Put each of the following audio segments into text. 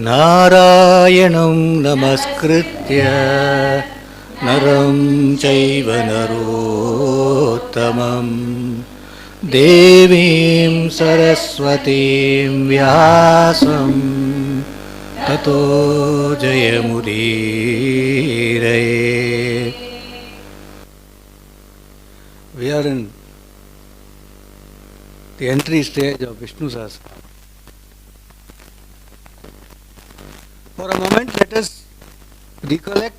नारायणं नमस्कृत्य नरं चैव नरोत्तमं देवीं सरस्वतीं व्यासं ततो जयमुदीरये. We are in the entry stage of Vishnu Sahasranamam. For a moment, let us recollect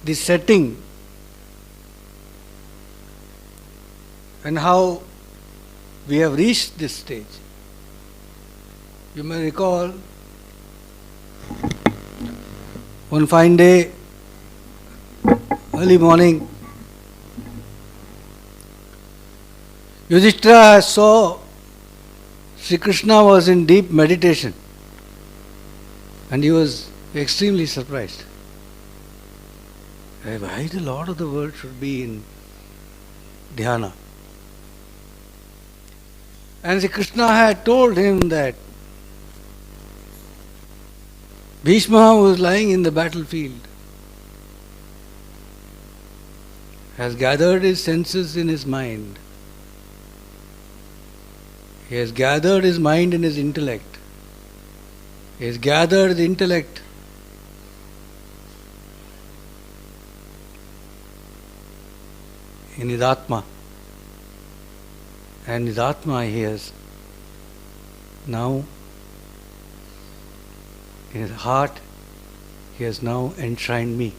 the setting and how we have reached this stage. You may recall one fine day, early morning, Yudhishtra saw Sri Krishna was in deep meditation and he was extremely surprised. Why the Lord of the world should be in dhyana? And Sri Krishna had told him that Bhishma was lying in the battlefield, has gathered his senses in his mind. He has gathered his mind in his intellect. He has gathered the intellect in his Atma. And his Atma he has now, in his heart, he has now enshrined me.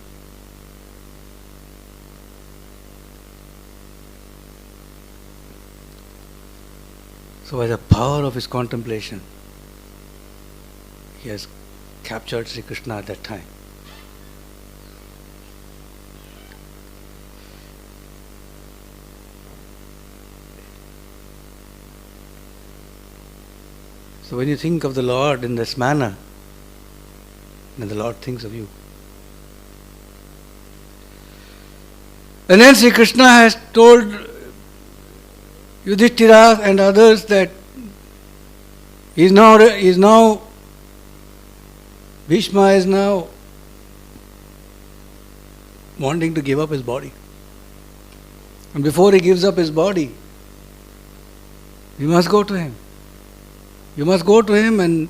So by the power of his contemplation, he has captured Sri Krishna at that time. So when you think of the Lord in this manner, then the Lord thinks of you. And then Sri Krishna has told Yudhishthira and others that he is now Bhishma is now wanting to give up his body. And before he gives up his body, you must go to him. You must go to him and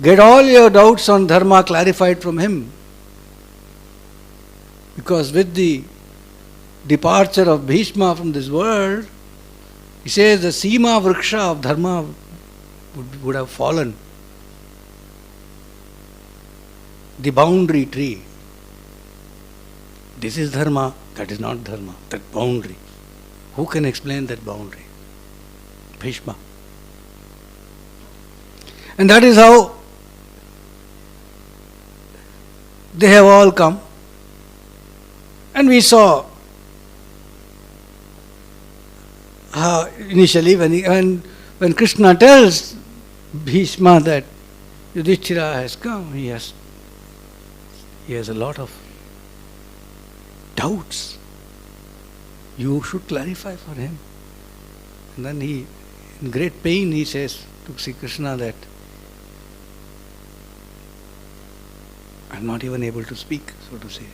get all your doubts on dharma clarified from him. Because with the departure of Bhishma from this world, he says the Seema Vriksha of Dharma would have fallen. The boundary tree. This is Dharma, that is not Dharma, that boundary. Who can explain that boundary? Bhishma. And that is how they have all come. And we saw initially when Krishna tells Bhishma that Yudhishthira has come, he has a lot of doubts. You should clarify for him. And then he, in great pain, he says to Sri Krishna that I am not even able to speak, so to say.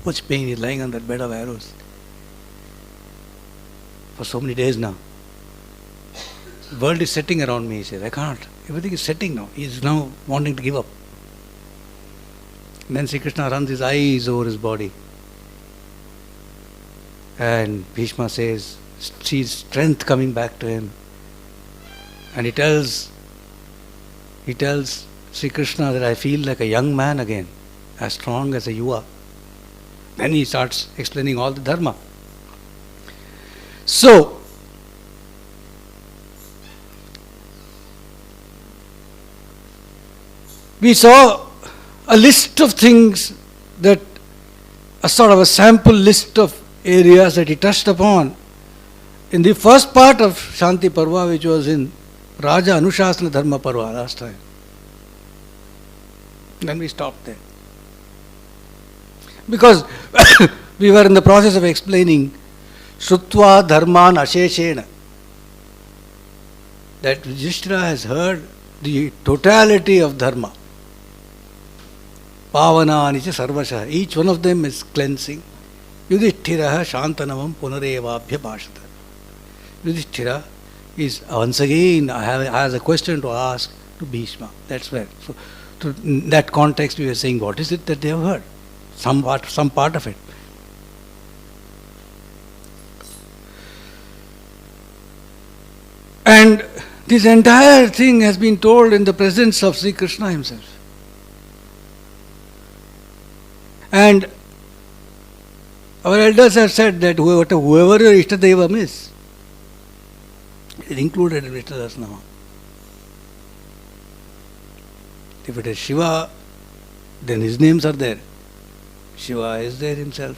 Much pain, he is lying on that bed of arrows for so many days now. The world is setting around me, he says. I can't. Everything is setting now. He is now wanting to give up. And then Sri Krishna runs his eyes over his body. And Bhishma says, sees strength coming back to him. And he tells Sri Krishna that I feel like a young man again, as strong as a yuva. Then he starts explaining all the dharma. So, we saw a list of things that, a sort of a sample list of areas that he touched upon in the first part of Shanti Parva, which was in Raja Anushasana Dharma Parva last time. Then we stopped there. Because we were in the process of explaining Shrutva Dharman Asheshena. that Yudhishthira has heard the totality of dharma. Pavanani cha sarvasha. Each one of them is cleansing. Yudhishthira shantanamam punarevabhya bhashata. Yudhishthira is once again has a question to ask to Bhishma. That's where. So, in that context, we were saying, what is it that they have heard? Some part of it. And this entire thing has been told in the presence of Sri Krishna himself. And our elders have said that whoever your Ishtadevam is included in Vishnu Sahasranamam. If it is Shiva, then his names are there. Shiva is there himself.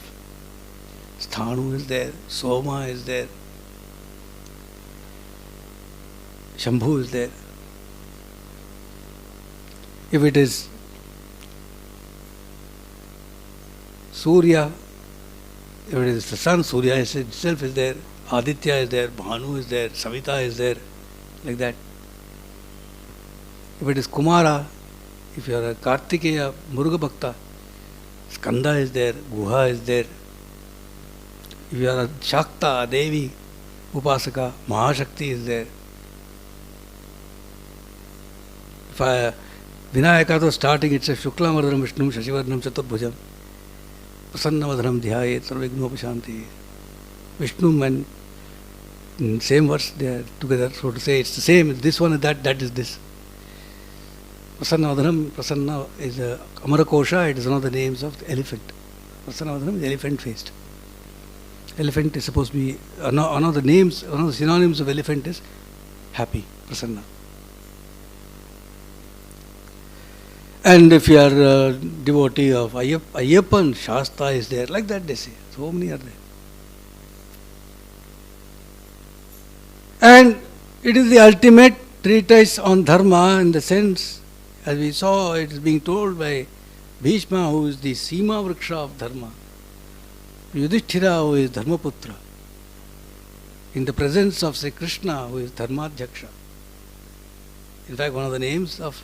Sthanu is there. Soma is there. Shambhu is there. If it is Surya, if it is the sun, Surya itself is there. Aditya is there. Bhanu is there. Savita is there. Like that. If it is Kumara, if you are a Kartikeya, Muruga Bhakta, Skanda is there, Guha is there. If you are a Shakta, Devi, Upasaka, Mahashakti is there. If Vinayaka was starting, it's a Shukla Madharam Vishnu, Shashivarnam Chaturbhujam, Prasanna Madharam Dhyayet, Sarvignopishanti. Vishnu and same words, they are together, so to say, it's the same, this one and that is this. Prasanna Madharam, Prasanna is Amarakosha, it is one of the names of the elephant. Prasanna Madharam is elephant faced. Elephant is supposed to be, one of the names, one of the synonyms of elephant is happy, Prasanna. And if you are a devotee of Ayyappan, Shasta is there, like that they say. So many are there. And it is the ultimate treatise on dharma in the sense, as we saw, it is being told by Bhishma, who is the Sima Vriksha of dharma, Yudhishthira, who is Dharmaputra, in the presence of Sri Krishna, who is Dharmadhyaksha. In fact, one of the names of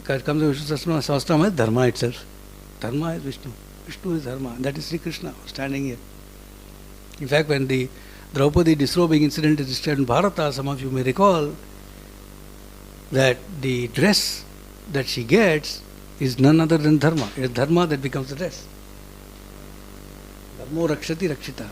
comes to Vishnu Sahasranamam is Dharma itself. Dharma is Vishnu. Vishnu is Dharma. And that is Sri Krishna standing here. In fact, when the Draupadi disrobing incident is described in Bharata, some of you may recall that the dress that she gets is none other than Dharma. It is Dharma that becomes the dress. Dharmo Rakshati Rakshita.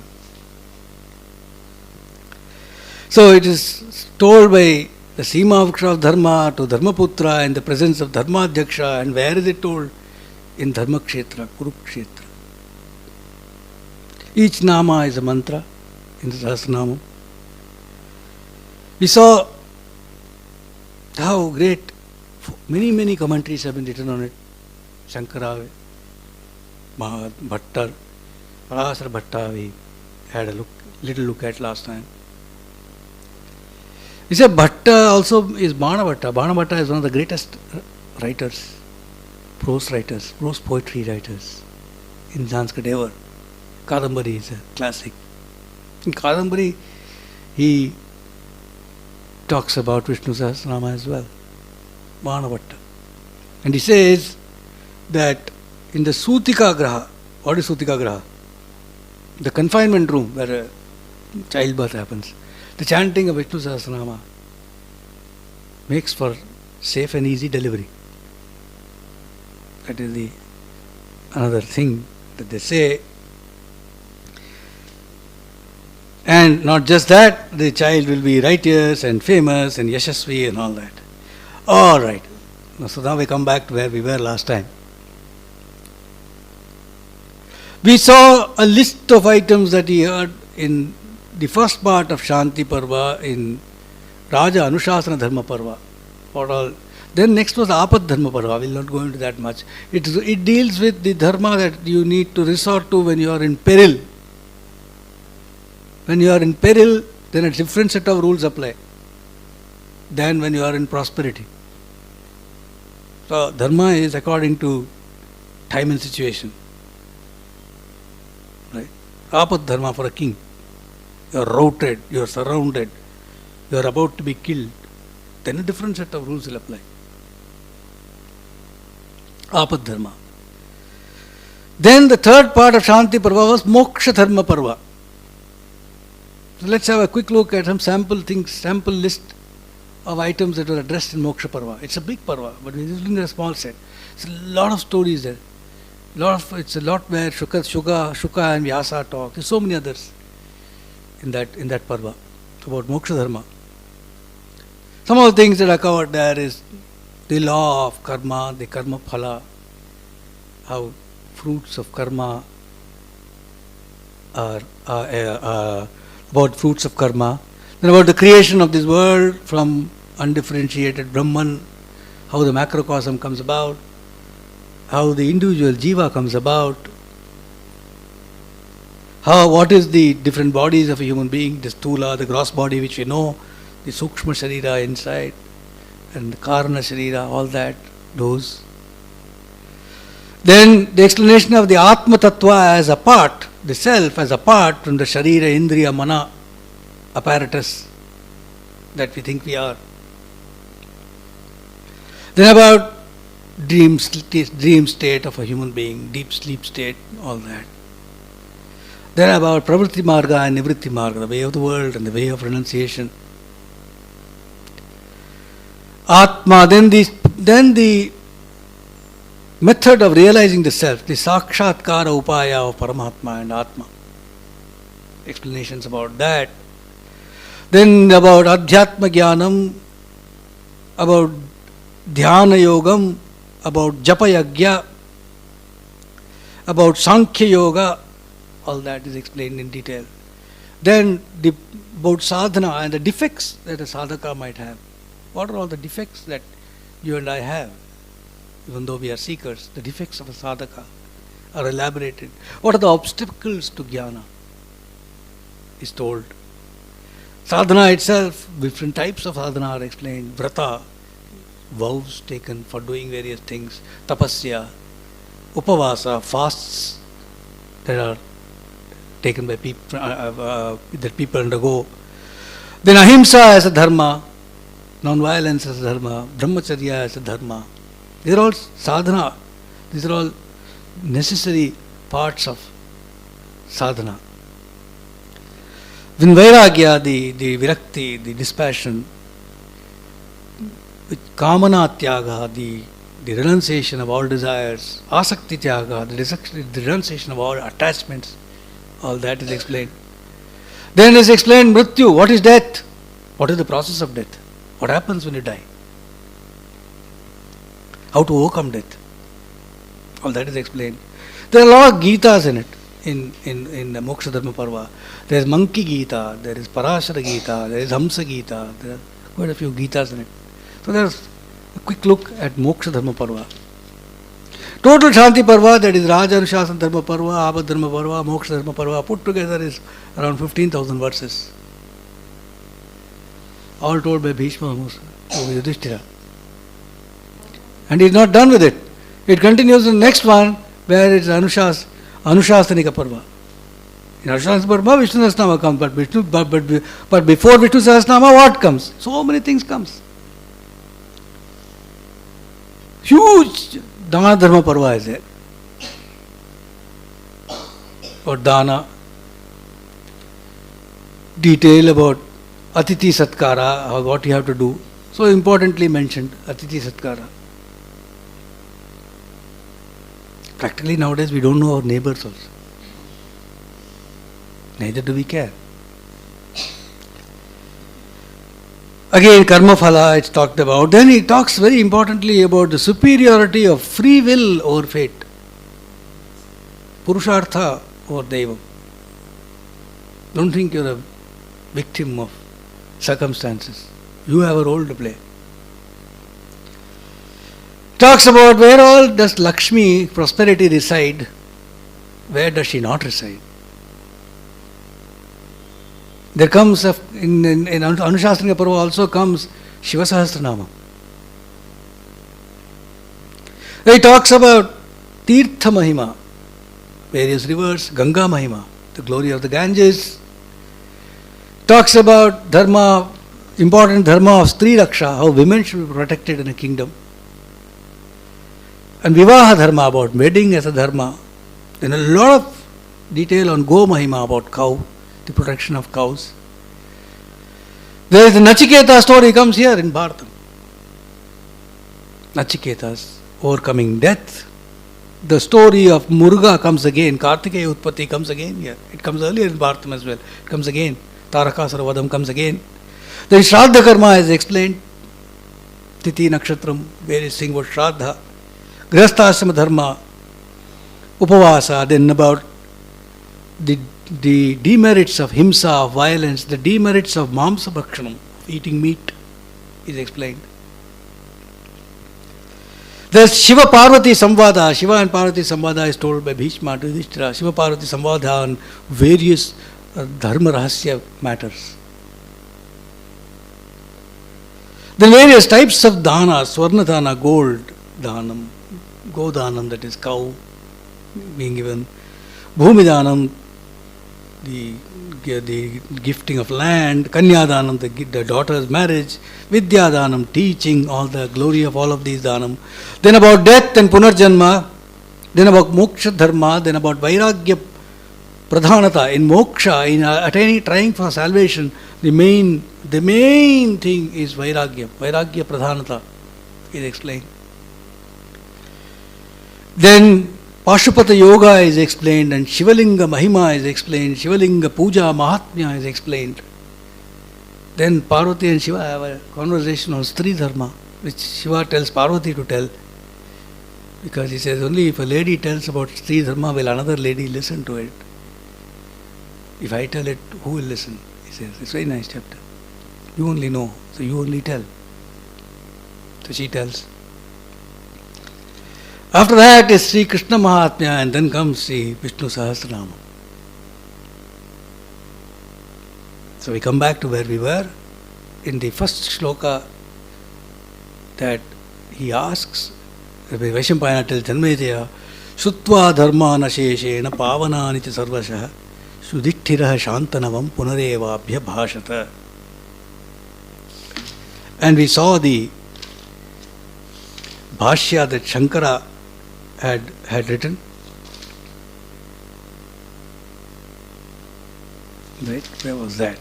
So it is told by the Sima Vriksha of Dharma to Dharmaputra in the presence of Dharmadhyaksha. And where is it told? In Dharmakshetra, Kurukshetra. Each Nama is a mantra in the Sahasranamam. We saw how great, many commentaries have been written on it. Shankara, Bhattar, Parasara Bhatta, we had a little look at last time. We say Bhatta also is Bana Bhatta. Bana Bhatta is one of the greatest writers, prose poetry writers in Sanskrit ever. Kadambari is a classic. In Kadambari, he talks about Vishnu Sahasranama as well. Bana Bhatta. And he says that in the Sutika Graha, what is Sutika Graha? The confinement room where childbirth happens. The chanting of Vishnu Sahasranama makes for safe and easy delivery. That is another thing that they say. And not just that, the child will be righteous and famous and yashasvi and all that. All right. So now we come back to where we were last time. We saw a list of items that he heard in the first part of Shanti Parva in Raja Anushasana Dharma Parva. What all? Then next was Apad Dharma Parva. I will not go into that much. It deals with the dharma that you need to resort to when you are in peril. When you are in peril, then a different set of rules apply than when you are in prosperity. So dharma is according to time and situation. Right? Apad Dharma for a king. You are routed, you are surrounded, you are about to be killed, then a different set of rules will apply. Apad Dharma. Then the third part of Shanti Parva was Moksha Dharma Parva. So let's have a quick look at some sample list of items that were addressed in Moksha Parva. It's a big Parva, but we're just looking at a small set. It's a lot of stories there. It's a lot where Shuka and Vyasa talk. There's so many others in that Parva about Moksha Dharma. Some of the things that are covered there is the law of karma, the karma phala, how fruits of karma are about fruits of karma. Then about the creation of this world from undifferentiated Brahman, how the macrocosm comes about, how the individual jiva comes about, what is the different bodies of a human being, the sthula, the gross body which we know, the sukshma sharira inside, and the karana sharira, all that, those. Then the explanation of the Atma Tattva as apart, the self as apart from the Sharira, Indriya, Mana apparatus that we think we are. Then about dream state of a human being, deep sleep state, all that. Then about Pravritti Marga and Nivritti Marga, the way of the world and the way of renunciation. Atma, then the method of realizing the self, the Sakshatkara Upaya of Paramatma and Atma. Explanations about that. Then about Adhyatma Jnanam, about Dhyana Yogam, about Japa Yagya, about Sankhya Yoga, all that is explained in detail. Then about sadhana and the defects that a sadhaka might have. What are all the defects that you and I have? Even though we are seekers, the defects of a sadhaka are elaborated. What are the obstacles to jnana? Is told. Sadhana itself, different types of sadhana are explained. Vrata, vows taken for doing various things. Tapasya, upavasa, fasts that are taken by people, that people undergo. Then ahimsa as a dharma, non-violence as a dharma, brahmacharya as a dharma. These are all sadhana. These are all necessary parts of sadhana. Then vairagya, the virakti, the dispassion. With kamana tyaga, the renunciation of all desires. Asakti tyaga, the renunciation of all attachments. All that is explained. Then is explained mrityu. What is death? What is the process of death? What happens when you die? How to overcome death? All that is explained. There are a lot of Gitas in it, in the Moksha Dharma Parva. There is Monkey Gita, there is Parashara Gita, there is Hamsa Gita, there are quite a few Gitas in it. So there is a quick look at Moksha Dharma Parva. Total Shanti Parva, that is Raja Anushasana Dharma Parva, Abad Dharma Parva, Moksha Dharma Parva, put together is around 15,000 verses. All told by Bhishma to Yudhishtra. And he is not done with it. It continues in the next one where it is Anushasanika Parva. In Anushasanika Parva, Vishnu Sahasranama comes, but before Vishnu Sahasranama, what comes? So many things comes. Huge Dana Dharma Parva is there. Or Dana. Detail about Atiti Satkara, what you have to do. So importantly mentioned, Atiti Satkara. Practically nowadays we don't know our neighbors also. Neither do we care. Again, karma phala it's talked about. Then he talks very importantly about the superiority of free will over fate. Purushartha over Devam. Don't think you're a victim of circumstances. You have a role to play. Talks about where all does Lakshmi, prosperity, reside, where does she not reside. There comes, in Anushasanika Parva also comes Shiva Sahasranamam. He talks about Tirtha Mahima, various rivers, Ganga Mahima, the glory of the Ganges. Talks about Dharma, important dharma of Stri Raksha, how women should be protected in a kingdom. And Vivaha dharma, about wedding as a dharma. Then a lot of detail on Go Mahima, about cow, the protection of cows. There is the Nachiketa story comes here in Bharatam. Nachiketa's overcoming death. The story of Muruga comes again. Kartikeya Utpatti comes again here. It comes earlier in Bharatam as well. It comes again. Tarakasura Vadam comes again. Then Shraddha Karma is explained. Titi Nakshatram, various things about Shraddha. Grihasthashrama Dharma, Upavasa, then about the demerits of himsa, of violence, the demerits of mamsa bhakshanam, eating meat, is explained. There's Shiva Parvati Samvada. Shiva and Parvati Samvada is told by Bhishma to Yudhishthira. Shiva Parvati Samvada on various dharma rahasya matters. Then various types of dana, Swarna dana, gold danam, Godanam, that is cow being given, Bhumidanam, the gifting of land, Kanyadanam, the daughter's marriage, Vidyadanam, teaching, all the glory of all of these danam. Then about death and Punarjanma, then about Moksha Dharma, then about Vairagya Pradhanata, in Moksha, in attaining, trying for salvation, the main thing is Vairagya Pradhanata is explained. Then Pashupata Yoga is explained and Shivalinga Mahima is explained, Shivalinga Puja Mahatmya is explained. Then Parvati and Shiva have a conversation on Stri Dharma, which Shiva tells Parvati to tell. Because he says only if a lady tells about Stri Dharma, will another lady listen to it? If I tell it, who will listen? He says, it's a very nice chapter. You only know, so you only tell. So she tells. After that is Sri Krishna Mahatmya, and then comes Sri Vishnu Sahasranamam. So we come back to where we were in the first shloka, that he asks, Vaishampayana tells Janmejaya, Shutva dharmana sheshena pavanani cha sarvashah Yudhishthira shantanavam punareva abhyabhashata. And we saw the bhashya that Shankara had written. Right, where was that?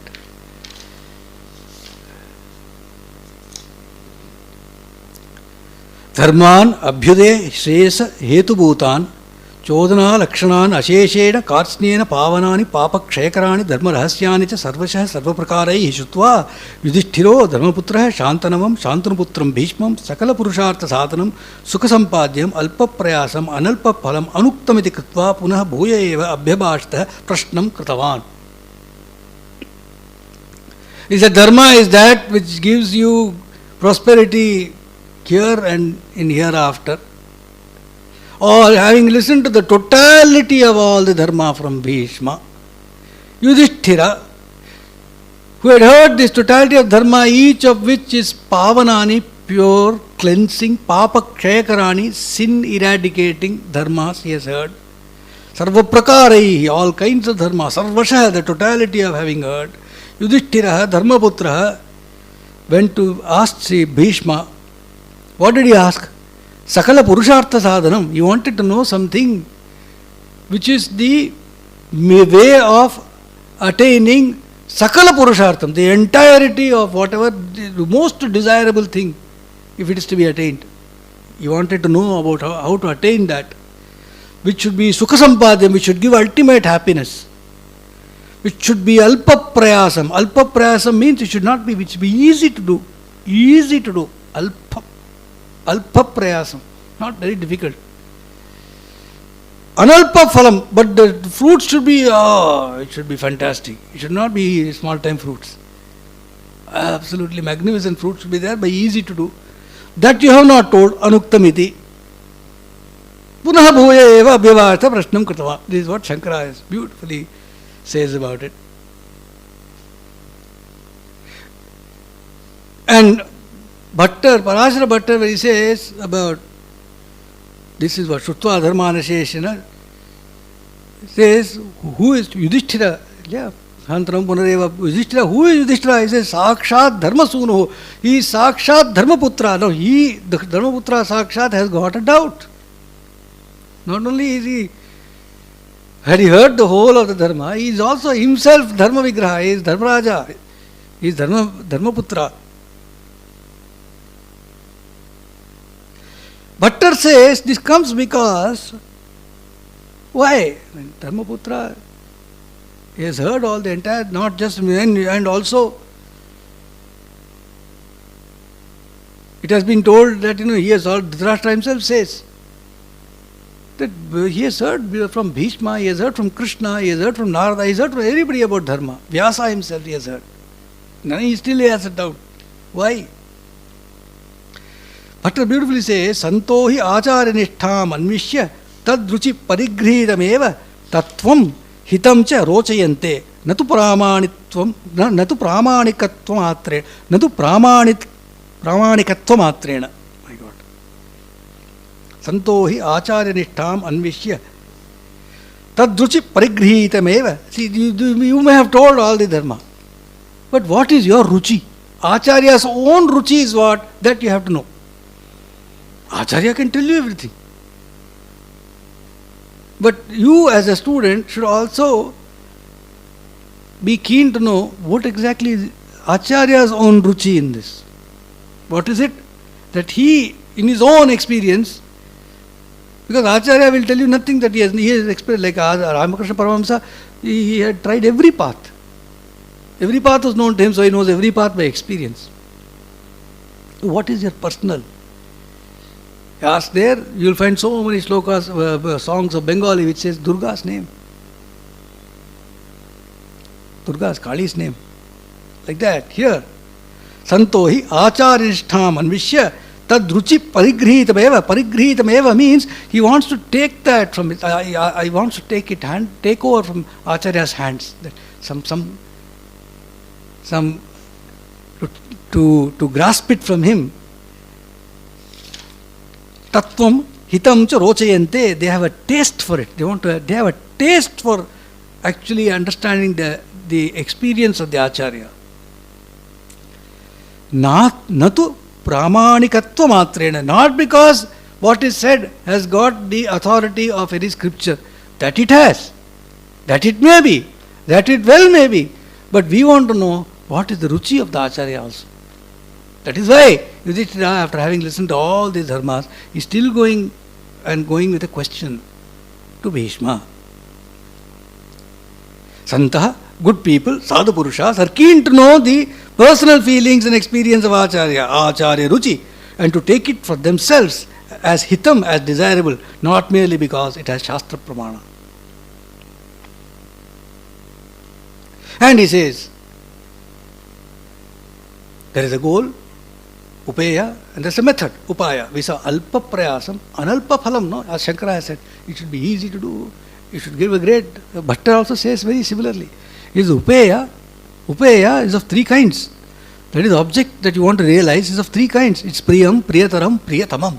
Dharman abhyude shreyasa hetubhutan chodana lakshanan asheshena karsnena pavanani papakshayakarani dharma rahasyani cha sarvashah sarvaprakarai shutva yudhishthiro dharmaputrah shantanamam shantanuputram bhishmam sakala purushartha sadhanam sukhasampadyam alpaprayasam analpaphalam anuktamiti kritva punah bhuya eva abhyabhashtah prashnam kritavan. He said dharma is that which gives you prosperity here and in hereafter. Or having listened to the totality of all the dharma from Bhishma, Yudhishthira, who had heard this totality of dharma, each of which is pavanani, pure, cleansing, papa kshayakarani, sin eradicating dharmas, he has heard. Sarvaprakarai, all kinds of dharma, sarvashah, the totality of having heard. Yudhishthira, Dharmaputra, went to ask Sri Bhishma. What did he ask? Sakala Purushartha Sadhanam. He wanted to know something which is the way of attaining Sakala Purushartham, the entirety of whatever, the most desirable thing, if it is to be attained. He wanted to know about how to attain that, which should be Sukha Sampadhyam, which should give ultimate happiness, which should be Alpa Prayasam. Alpa Prayasam means it should not be, which should be easy to do. Easy to do. Alpa Prayasam. Not very difficult. Analpa Phalam. But the fruits should be, it should be fantastic. It should not be small time fruits. Absolutely magnificent fruits should be there, but easy to do. That you have not told. Anuktamiti. Punaha bhuya eva abhyavasta prashnam kritava. This is what Shankara is beautifully says about it. And Bhattar, Parashara Bhattar, when he says about this is what Shutva Dharmana Sheshana says, who is Yudhishthira? Yeah, Hantaram Punareva Yudhishthira. Who is Yudhishthira? He says Sakshat Dharma Suno. He is Sakshat Dharmaputra. Now the Dharmaputra Sakshat has got a doubt. Not only is he had he heard the whole of the Dharma, he is also himself Dharma Vigraha. He is Dharmaraja. He is Dharmaputra. Bhattar says this comes because why? Dharmaputra, he has heard all the entire, not just, and also it has been told that he has heard, Dhritarashtra himself says that he has heard from Bhishma, he has heard from Krishna, he has heard from Narada, he has heard from everybody about Dharma. Vyasa himself he has heard. Now he still has a doubt. Why? Bhattar beautifully says, Santo hi acharanishtham anvishya tadruchi parigrhidameva tattvam hitam cha rochayante natu pramanitvam natu pramanikatvam atre natu pramanikatvam atrena. My God. Santo hi acharanishtham anvishya tadruchi parigrhidameva. See, you may have told all the Dharma, but what is your ruchi? Acharya's own ruchi is what? That you have to know. Acharya can tell you everything. But you as a student should also be keen to know what exactly is Acharya's own ruchi in this. What is it that he, in his own experience, because Acharya will tell you nothing that he has experienced, like Ramakrishna Paramahamsa, he had tried every path. Every path was known to him, so he knows every path by experience. What is your personal? Ask there, you will find so many slokas, songs of Bengali which says Durga's name. Durga's, Kali's name. Like that. Here, Santohi Acharistham Anvishya Tadruchi Parigrhitameva. Parigrhitameva means he wants to take that from it. I wants to take it take over from Acharya's hands. That some to grasp it from him. Tattvam hitam cha rochayante. They have a taste for it. They have a taste for actually understanding the experience of the Acharya. Natu pramanikatva matrena. Not because what is said has got the authority of any scripture. That it has. That it may be. That it well may be. But we want to know what is the ruchi of the Acharya also. That is why Yudhishthira, after having listened to all these dharmas, is still going with a question to Bhishma. Santaha, good people, sadhu purushas, are keen to know the personal feelings and experience of Acharya ruchi, and to take it for themselves as hitam, as desirable, not merely because it has Shastra Pramana. And he says, there is a goal, Upeya, and there's a method, Upaya. We saw Alpa Prayasam, Analpa Phalam, no? As Shankara has said, it should be easy to do, it should give a grade. Bhattar also says very similarly. Is Upeya is of three kinds. That is, the object that you want to realize is of three kinds. It's Priyam, Priyataram, Priyatamam.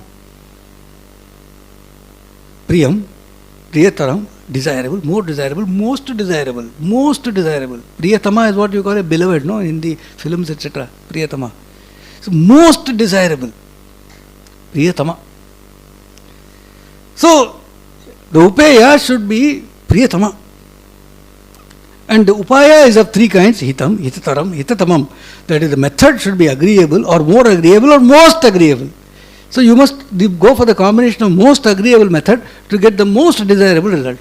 Priyam, Priyataram, desirable, more desirable, most desirable, most desirable. Priyatama is what you call a beloved, no? In the films, etc. Priyatama. So, most desirable. Priyatama. So, the Upeya should be Priyatama. And the Upaya is of three kinds, Hitam, Hitataram, Hitatamam. That is, the method should be agreeable or more agreeable or most agreeable. So, you must go for the combination of most agreeable method to get the most desirable result.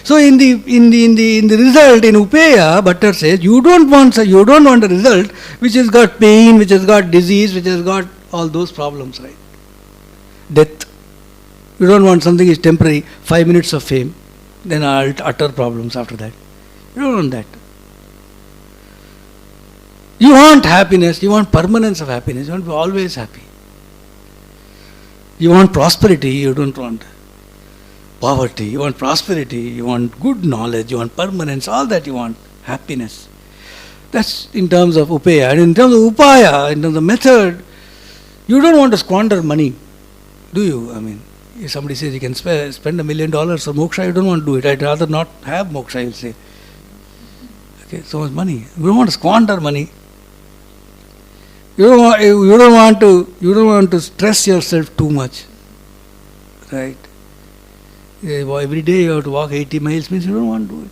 So in the result, in Upeya, Bhattar says, you don't want a result which has got pain, which has got disease, which has got all those problems, right? Death. You don't want something which is temporary, 5 minutes of fame, then utter problems after that. You don't want that. You want happiness, you want permanence of happiness, you want to be always happy. You want prosperity, you don't want poverty, you want prosperity, you want good knowledge, you want permanence, all that you want, happiness. That's in terms of Upeya. And in terms of Upaya, in terms of method, you don't want to squander money, do you? I mean, If somebody says you can spend $1 million for moksha, you don't want to do it. I'd rather not have moksha, you'll say. Okay, so much money. You don't want to squander money. You don't want to stress yourself too much. Right? Every day you have to walk 80 miles, means you don't want to do it.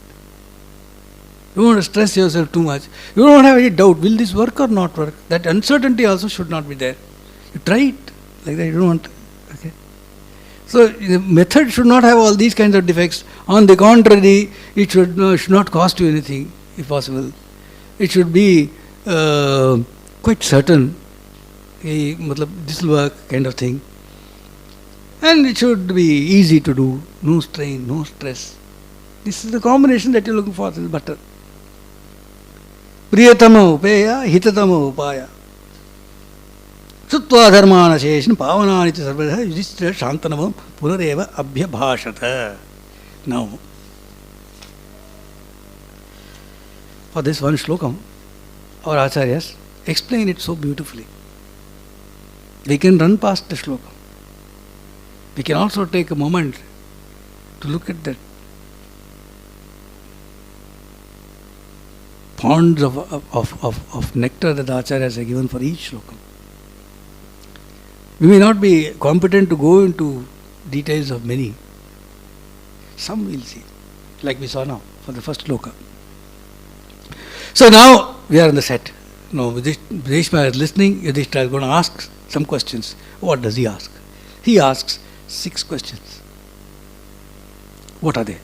You don't want to stress yourself too much. You don't have any doubt, will this work or not work? That uncertainty also should not be there. You try it like that, you don't want to. Okay. So the method should not have all these kinds of defects. On the contrary, it should not cost you anything, if possible. It should be quite certain. This will work, kind of thing. And it should be easy to do. No strain, no stress. This is the combination that you're looking for. This is butter. Priyatama upeya, hitatama upaya. Sutva dharmana sheshin pavanani cha sarvadha Yudhishtra shantanamam punareva abhyabhashata. Now, for this one shlokam, our acharyas explain it so beautifully. We can run past the shlokam. We can also take a moment to look at that ponds of nectar that the acharyas have given for each slokam. We may not be competent to go into details of many. Some we'll see, like we saw now for the first sloka. So now we are on the set. Now Yudhishthira is listening. Yudhishthira is going to ask some questions. What does he ask? He asks 6 questions. What are they?